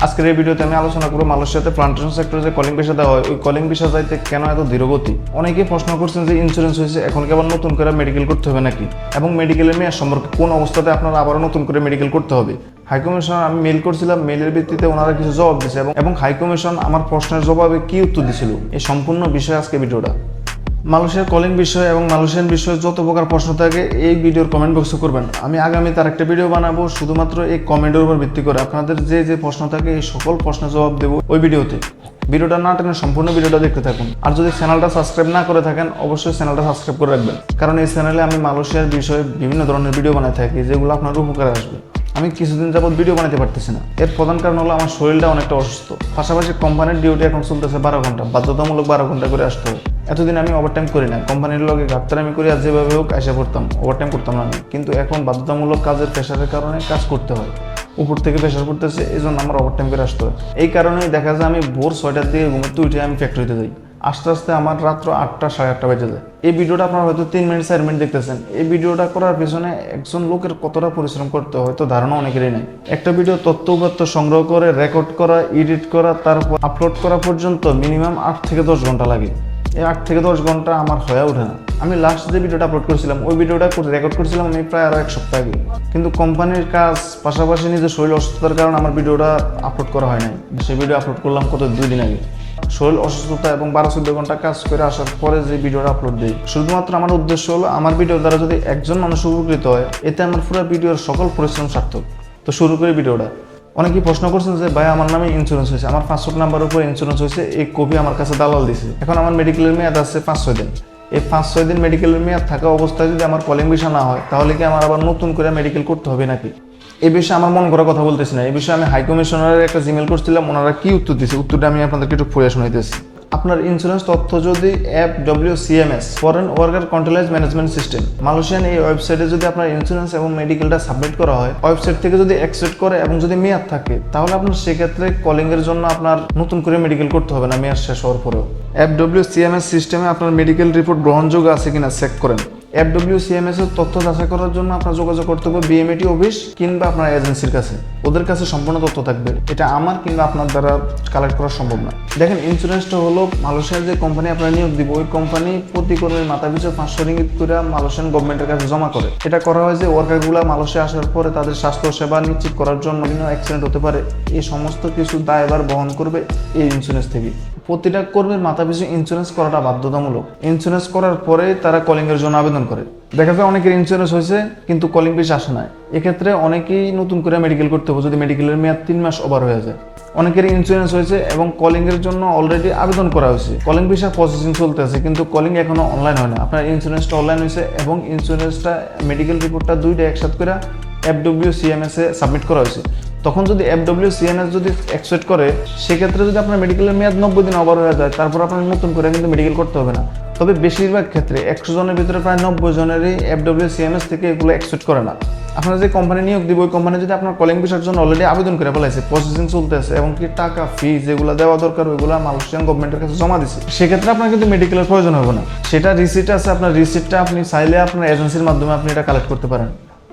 আজকের এই ভিডিওতে আমি আলোচনা করব মালয়েশিয়াতে প্লান্টেশন সেক্টরে যে কলিং ভিসা দেওয়া হয় ওই কলিং ভিসা যাইতে কেন এত ধীরগতি। অনেকেই প্রশ্ন করছেন যে ইন্স্যুরেন্স হয়েছে এখন কি আবার নতুন করে মেডিকেল করতে হবে নাকি, এবং মেডিকেলের মেয়াদ সম্পর্কে কোন অবস্থাতে আপনারা আবারও নতুন করে মেডিকেল করতে হবে। হাইকমিশনার আমি মেইল করছিলাম, মেইলের ভিত্তিতে ওনারা কিছু জবাব দিয়েছে এবং হাইকমিশন আমার প্রশ্নের জবাবে কি উত্তর দিয়েছিল এই সম্পূর্ণ বিষয়ে আজকে ভিডিওটা। মালয়েশিয়ার কলিং বিষয় এবং মালয়েশিয়ান বিষয়ে যত প্রকার প্রশ্ন থাকে এই ভিডিওর কমেন্ট বক্সে করবেন। আমি আগামী তার একটা ভিডিও বানাবো শুধুমাত্র এই কমেন্টের উপর ভিত্তি করে আপনাদের যে প্রশ্ন থাকে এই সকল প্রশ্নের জবাব দেবো ওই ভিডিওতে। ভিডিওটা না টেনে সম্পূর্ণ ভিডিওটা দেখতে থাকুন। আর যদি চ্যানেলটা সাবস্ক্রাইব না করে থাকেন অবশ্যই চ্যানেলটা সাবস্ক্রাইব করে রাখবেন, কারণ এই চ্যানেলে আমি মালয়েশিয়ার বিষয়ে বিভিন্ন ধরনের ভিডিও বানাই থাকি যেগুলো আপনার উপকারে আসবে। আমি কিছুদিন যাবত ভিডিও বানাতে পারতেছি না, এর প্রধান কারণ হলো আমার শরীরটা অনেকটা অসুস্থ, পাশাপাশি কোম্পানির ডিউটি এখন চলতেছে 12 ঘন্টা, বাধ্যতামূলক 12 ঘন্টা করে আসতে হবে। এতদিন আমি ওভারটাইম করি না, কোম্পানির লগে গাত্তারামি করি আর যেভাবে হোক এসে পড়তাম, ওভারটাইম করতাম না আমি, কিন্তু এখন বাধ্যতামূলক কাজের প্রেশারের কারণে কাজ করতে হয়, উপর থেকে প্রেশার পড়তেছে, এই জন্য আমার ওভারটাইম করে আসতে হয়। এই কারণেই দেখা যায় আমি ভোর 6টার দিকে ঘুমোতে উঠে আমি ফ্যাক্টরিতে যাই, আস্তে আস্তে আমার রাত্র 8টা সাড়ে 8টা বেজে যায়। এই ভিডিওটা আপনারা হয়তো 3 মিনিট 4 মিনিট দেখতেছেন, এই ভিডিওটা করার পিছনে একজন লোকের কতটা পরিশ্রম করতে হয় হয়তো ধারণা অনেকেরই নাই। একটা ভিডিও তথ্য উপাত্ত সংগ্রহ করে রেকর্ড করা, এডিট করা, তারপর আপলোড করা পর্যন্ত মিনিমাম 8 থেকে 10 ঘন্টা লাগে। এই 8 থেকে 10 ঘন্টা আমার হয়ে ওঠে না। আমি লাস্ট যে ভিডিওটা আপলোড করেছিলাম ওই ভিডিওটা রেকর্ড করেছিলাম আমি প্রায় আরও 1 সপ্তাহ আগে, কিন্তু কোম্পানির কাজ পাশাপাশি নিজের শরীর অসুস্থতার কারণে আমার ভিডিওটা আপলোড করা হয় নাই। সেই ভিডিও আপলোড করলাম কত 2 দিন আগে। শরীর অসুস্থতা এবং 12-14 ঘন্টা কাজ করে আসার পরে যে ভিডিওটা আপলোড দিই, শুধুমাত্র আমার উদ্দেশ্য হলো আমার ভিডিও দ্বারা যদি একজন মানুষ উপকৃত হয় এতে আমার পুরো ভিডিওর সকল পরিশ্রম সার্থক। তো শুরু করি ভিডিওটা। অনেকেই প্রশ্ন করছেন যে ভাই আমার নামে ইন্স্যুরেন্স হয়েছে, আমার পাসপোর্ট নাম্বারের উপর ইন্স্যুরেন্স হয়েছে, এই কপি আমার কাছে দালাল দিছে, এখন আমার মেডিকেলের মেয়াদ আছে 5-6 দিন। এই 5-6 দিন মেডিকেলের মেয়াদ থাকা অবস্থায় যদি আমার কলিং ভিসা না হয় তাহলে কি আমার আবার নতুন করে মেডিকেল করতে হবে নাকি? এই বিষয়ে আমার মন করা কথা বলতেছি না, এই বিষয়ে আমি হাই কমিশনারের একটা জিমেল করছিলাম, ওনারা কি উত্তর দিয়েছে উত্তরটা আমি আপনাদেরকে একটু পড়ে শোনাইতেছি। আপনার ইন্স্যুরেন্স তথ্য যদি FWCMS foreign worker centralised management system Malaysian এই ওয়েবসাইটে যদি আপনার ইন্স্যুরেন্স এবং মেডিকেলটা সাবমিট করা হয়, ওয়েবসাইট থেকে যদি অ্যাকসেপ্ট করে এবং যদি মেয়াদ থাকে তাহলে আপনার সেক্ষেত্রে কলিংয়ের জন্য আপনার নতুন করে মেডিকেল করতে হবে না মেয়াদ শেষ হওয়ার পরেও। FWCMS সিস্টেমে আপনার মেডিকেল রিপোর্ট গ্রহণযোগ্য আছে কিনা চেক করেন। FWCMS এর তথ্য যাচাই করার জন্য আপনার যোগাযোগ করতে হবে BMAT অফিস কিংবা আপনার এজেন্সির কাছে, ওদের কাছে সম্পূর্ণ তথ্য থাকবে, এটা আমার কিংবা আপনার দ্বারা কালেক্ট করা সম্ভব না। দেখেন ইন্স্যুরেন্সটা হলো মালয়েশিয়ার যে কোম্পানি আপনারা নিয়োগ দিব ওই কোম্পানি প্রতি কর্মীর মাথা পিছু 500 রিঙ্গিত করে মালয়েশিয়ান গভর্নমেন্টের কাছে জমা করে। এটা করা হয় যে ওয়ার্কারগুলা মালয়েশিয়া আসার পরে তাদের স্বাস্থ্য সেবা নিশ্চিত করার জন্য বিভিন্ন অ্যাক্সিডেন্ট হতে পারে, এই সমস্ত কিছু দায়ভার বহন করবে এই ইন্স্যুরেন্স থেকে। প্রতিটা কর্মীর মাথা পিছু ইন্স্যুরেন্স করাটা বাধ্যতামূলক। ইন্স্যুরেন্স করার পরে তারা কলিং এর জন্য আবেদন করে। দেখা যায় অনেকের ইন্স্যুরেন্স হয়েছে কিন্তু কলিং ভিসা আসে না, এক্ষেত্রে অনেকেই নতুন করে মেডিকেল করতে হবে যদি মেডিকেলের মেয়াদ 3 মাস ওভার হয়ে যায়। অনেকের ইন্স্যুরেন্স হয়েছে এবং কলিং এর জন্য অলরেডি আবেদন করা হয়েছে, কলিং ভিসা প্রসেসিং চলতে আছে কিন্তু কলিং এখনো অনলাইন হয় না। আপনার ইন্স্যুরেন্সটা অনলাইন হয়েছে এবং ইন্স্যুরেন্সটা মেডিকেল রিপোর্টটা দুইটা একসাথে করে FWCMS এ সাবমিট করা হয়েছে। তখন যদি FWCMS যদি অ্যাকসেপ্ট করে সেক্ষেত্রে যদি আপনার মেডিকেলের মেয়াদ 90 দিন ওভার হয়ে যায় তারপর আপনার নতুন করে কিন্তু মেডিকেল করতে হবে না। তবে বেশিরভাগ ক্ষেত্রে 100 জনের ভিতরে প্রায় 90 জনেরই FWCMS থেকে এগুলো অ্যাকসেপ্ট করে না। আপনারা যে কোম্পানি নিয়োগ দিব ওই কোম্পানি যদি আপনার কলিং ভিসার জন্য অলরেডি আবেদন করে ফেলাইছে, প্রসেসিং চলতেছে এবং কি টাকা ফি যেগুলো দেওয়া দরকার ওইগুলো মালয়েশিয়ান গভর্নমেন্টের কাছে জমা দিচ্ছে, সেক্ষেত্রে আপনার কিন্তু মেডিকেলের প্রয়োজন হবে না। সেটা রিসিট আছে, আপনার রিসিটটা আপনি চাইলে আপনার এজেন্সির মাধ্যমে আপনি এটা কালেক্ট করতে পারেন।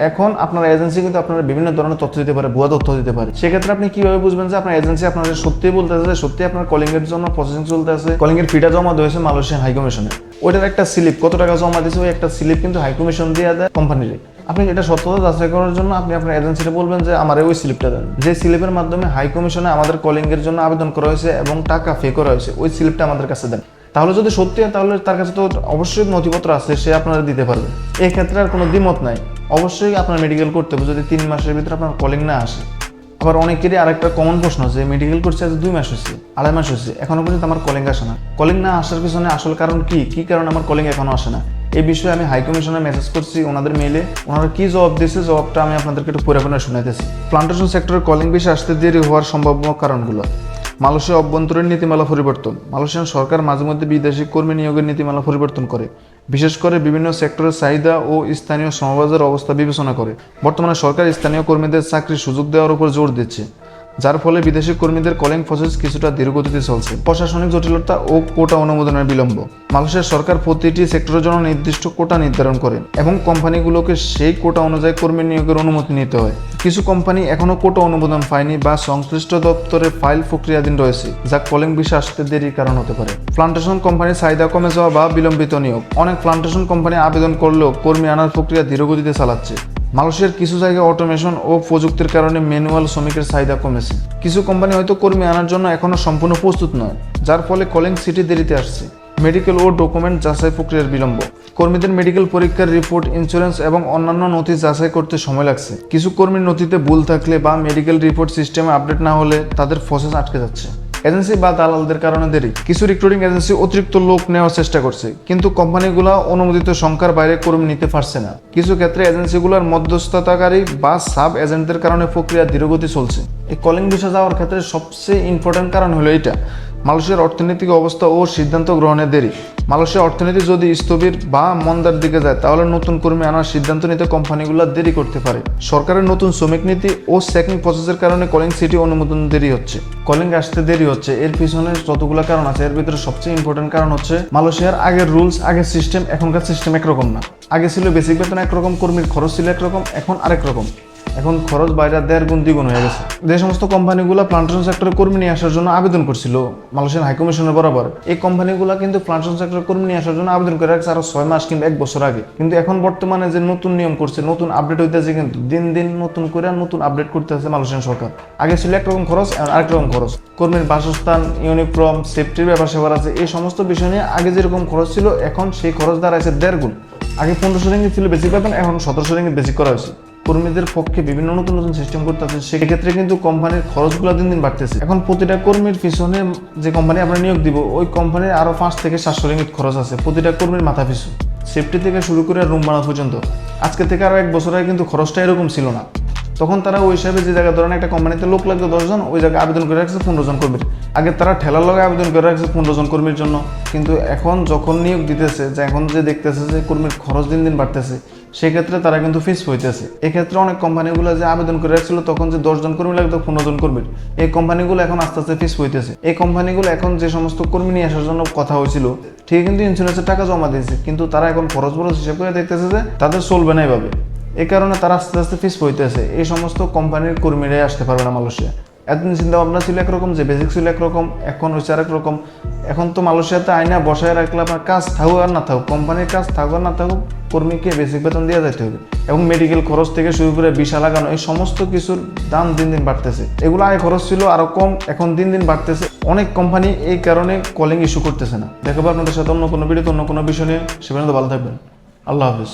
এখন আপনার এজেন্সি কিন্তু আপনার বিভিন্ন ধরনের তথ্য দিতে পারে, ভুয়া তথ্য দিতে পারে, সেক্ষেত্রে আপনি কিভাবে বুঝবেন যে আপনার এজেন্সি আপনাদের সত্যি বলতেছে সত্যি আপনার কলিং এর জন্য প্রসেসিং চলতেছে, কলিং এর ফিটা জমা দিয়েছে মালয়েশিয়ান হাই কমিশনে, ওইটার একটা স্লিপ কত টাকা জমা দিয়েছে ওই একটা স্লিপ কিন্তু হাই কমিশন দিয়ে দেয় কোম্পানির। আপনি এটা সত্যতা যাচাই করার জন্য আপনি আপনার এজেন্সিতে বলবেন যে আমার ওই স্লিপটা দেন, যে স্লিপের মাধ্যমে হাই কমিশনে আমাদের কলিং এর জন্য আবেদন করা হয়েছে এবং টাকা পে করা হয়েছে ওই স্লিপটা আমাদের কাছে দেন। তাহলে যদি সত্যি হয় তাহলে তার কাছে তো অবশ্যই নথিপত্র আছে, সে আপনারা দিতে পারবে, এই ক্ষেত্রে আর কোনো দ্বিমত নাই। অবশ্যই আপনার মেডিকেল করতে হবে যদি 3 মাসের ভিতরে আপনার কলিং না আসে। আবার অনেকেরই আরেকটা কমন প্রশ্ন যে মেডিকেল করছে আজ 2 মাস হয়েছে, 2.5 মাস হয়েছে, এখনো পর্যন্ত আমার কলিং আসে না। কলিং না আসার পিছনে আসল কারণ কি কারণে আমার কলিং এখনো আসে না? এই বিষয়ে আমি হাই কমিশনে মেসেজ করছি ওনাদের মেইলে, ওনারা কি জবাব দিয়েছে জবাবটা আমি আপনাদেরকে একটু পরে শোনাইতেছি। প্লান্টেশন সেক্টরের কলিং ভিসা আসতে দেরি হওয়ার সম্ভাব্য কারণগুলো। মালয়েশিয়া অভ্যন্তরীণ নীতিমালা পরিবর্তন। মালয়েশিয়ান সরকার মাঝে মধ্যে বিদেশি কর্মী নিয়োগের নীতিমালা পরিবর্তন করে, বিশেষ করে বিভিন্ন সেক্টরের চাহিদা ও স্থানীয় শ্রমবাজার অবস্থা বিবেচনা করে। বর্তমানে সরকার স্থানীয় কর্মীদের চাকরির সুযোগ দেওয়ার উপর জোর দিচ্ছে। যার ফলে বিদেশি কর্মীদের কলিং প্রসেস কিছুটা ধীরগতিতে চলছে। প্রশাসনিক জটিলতা ও কোটা অনুমোদনের বিলম্ব। মালয়েশিয়ার সরকার প্রতিটি সেক্টরের জন্য নির্দিষ্ট কোটা নির্ধারণ করে এবং কোম্পানিগুলোকে সেই কোটা অনুযায়ী কর্মী নিয়োগের অনুমতি নিতে হয়। কিছু কোম্পানি এখনও কোটা অনুমোদন পায়নি বা সংশ্লিষ্ট দপ্তরে ফাইল প্রক্রিয়াধীন রয়েছে, যা কলিং ভিসা আসতে দেরির কারণ হতে পারে। প্লান্টেশন কোম্পানির চাহিদা কমে যাওয়া বা বিলম্বিত নিয়োগ। অনেক প্লান্টেশন কোম্পানি আবেদন করলেও কর্মী আনার প্রক্রিয়া ধীরগতিতে চালাচ্ছে। মালয়েশিয়ার কিছু জায়গায় অটোমেশন ও প্রযুক্তির কারণে ম্যানুয়াল শ্রমিকের চাহিদা কমেছে। কিছু কোম্পানি হয়তো কর্মী আনার জন্য এখনও সম্পূর্ণ প্রস্তুত নয়, যার ফলে কলিং সিটি দেরিতে আসছে। মেডিকেল ও ডকুমেন্ট যাচাই প্রক্রিয়ার বিলম্ব। কর্মীদের মেডিকেল পরীক্ষার রিপোর্ট, ইন্স্যুরেন্স এবং অন্যান্য নথি যাচাই করতে সময় লাগছে। কিছু কর্মীর নথিতে ভুল থাকলে বা মেডিকেল রিপোর্ট সিস্টেমে আপডেট না হলে তাদের প্রসেস আটকে যাচ্ছে। এজেন্সি বা দালালদের কারণে দেরি। কিছু রিক্রুটিং এজেন্সি অতিরিক্ত লোক নেওয়ার চেষ্টা করছে, কিন্তু কোম্পানিগুলো অনুমোদিত সংখ্যার বাইরে কর্মী নিতে পারছে না। কিছু ক্ষেত্রে এজেন্সিগুলোর মধ্যস্থতাকারী বা সাব এজেন্টদের কারণে প্রক্রিয়া ধীরগতি চলছে। এই কলিং ভিসা যাওয়ার ক্ষেত্রে সবচেয়ে ইম্পর্টেন্ট কারণ হলো এটা: মালয়েশিয়ার অর্থনৈতিক অবস্থা ও সিদ্ধান্ত গ্রহণের দেরি। মালয়েশিয়ার অর্থনীতি যদি স্থবির বা মন্দার দিকে যায়, তাহলে নতুন কর্মী আনার সিদ্ধান্ত নিতে কোম্পানিগুলো দেরি করতে পারে। সরকারের নতুন শ্রমিক নীতি ও চেকিং প্রসেসের কারণে কলিং সিটি অনুমোদন দেরি হচ্ছে। কলিং আসতে দেরি হচ্ছে, এর পিছনে যতগুলো কারণ আছে, এর ভিতরে সবচেয়ে ইম্পর্টেন্ট কারণ হচ্ছে মালয়েশিয়ার আগের রুলস, আগের সিস্টেম, এখনকার সিস্টেম একরকম না। আগে ছিল বেসিক বেতন একরকম, কর্মীর খরচ ছিল একরকম, এখন আরেক রকম। এখন খরচ বাইরে 1.5 গুণ 2 গুণ হয়ে গেছে। যে সমস্ত কোম্পানিগুলো প্লান্টেশন সেক্টরে কর্মী নিয়ে আসার জন্য আবেদন করছিল মালয়েশিয়ান হাইকমিশনের বরাবর, এই কোম্পানিগুলো কিন্তু প্লান্টেশন সেক্টরে কর্মী নিয়ে আসার জন্য আবেদন করে রাখছে আরো 6 মাস কিংবা 1 বছর আগে। কিন্তু এখন বর্তমানে যে নতুন নিয়ম করছে, নতুন আপডেট হইতেছে, কিন্তু দিন দিন নতুন করে নতুন আপডেট করতে আছে মালয়েশিয়ান সরকার। আগে ছিল একরকম খরচ, আরেক রকম খরচ। কর্মীর বাসস্থান, ইউনিফর্ম, সেফটির ব্যাপার সেবার আছে, এই সমস্ত বিষয় নিয়ে আগে যেরকম খরচ ছিল, এখন সেই খরচ দাঁড়াইছে 1.5 গুণ। আগে 1500 রিঙ্গিত ছিল বেসিক বেতন, এখন 1700 রিঙ্গিত বেসিক করা হয়েছে। কর্মীদের পক্ষে বিভিন্ন নতুন নতুন সিস্টেম করতে আছে, সেক্ষেত্রে কিন্তু কোম্পানির খরচগুলো দিন দিন বাড়তেছে। এখন প্রতিটা কর্মীর পিছনে যে কোম্পানি আমরা নিয়োগ দিব, ওই কোম্পানির আরো 5 থেকে 700 রিঙ্গিত খরচ আছে প্রতিটা কর্মীর মাথা পিছু, সেফটি থেকে শুরু করে রুম ভাড়া পর্যন্ত। আজকে থেকে আরো 1 বছর আগে কিন্তু খরচটা এরকম ছিল না। তখন তারা ওই হিসাবে যে জায়গায় ধরেন একটা কোম্পানিতে লোক লাগতো 10 জন, ওই জায়গায় আবেদন করে রাখছে 15 জন কর্মীর। আগে তারা ঠেলার লগে আবেদন করে রাখছে 15 জন কর্মীর জন্য। কিন্তু এখন যখন নিয়োগ দিতেছে, যে এখন যে দেখতেছে যে কর্মীর খরচ দিন দিন বাড়তেছে, সেক্ষেত্রে তারা কিন্তু ফিস হইতেছে। এক্ষেত্রে অনেক কোম্পানিগুলো যে আবেদন করে রাখছিল তখন যে 10 জন কর্মী লাগতো 15 জন কর্মীর, এই কোম্পানিগুলো এখন আস্তে আস্তে ফিস হইতেছে। এই কোম্পানিগুলো এখন যে সমস্ত কর্মী নিয়ে আসার জন্য কথা হয়েছিল, ঠিক কিন্তু ইন্স্যুরেন্সের টাকা জমা দিয়েছে, কিন্তু তারা এখন খরচ হিসেব করে দেখতেছে যে তাদের চলবে না এইভাবে। এই কারণে তারা আস্তে আস্তে ফিস হইতেছে। এই সমস্ত কোম্পানির কর্মীরাই আসতে পারবে না মালয়েশিয়া। এতদিন চিন্তা ভাবনা ছিল একরকম, যে বেসিক ছিল একরকম, এখন হচ্ছে আরেক রকম। এখন তো মালয়েশিয়াতে আইনা বসায় রাখলে আপনার কাজ থাকুক আর না থাকুক, কোম্পানির কাজ থাকুক আর না থাকুক, কর্মীকে বেসিক বেতন দিয়ে যেতে হবে। এবং মেডিকেল খরচ থেকে শুরু করে ভিসা লাগানো, এই সমস্ত কিছুর দাম দিন দিন বাড়তেছে। এগুলো আগে খরচ ছিল আরো কম, এখন দিন দিন বাড়তেছে। অনেক কোম্পানি এই কারণে কলিং ইস্যু করতেছে না। দেখাবো আপনাদের সাথে অন্য কোনো ভিডিওতে অন্য কোনো বিষয় নিয়ে। সে পর্যন্ত ভালো থাকবেন। আল্লাহ হাফিজ।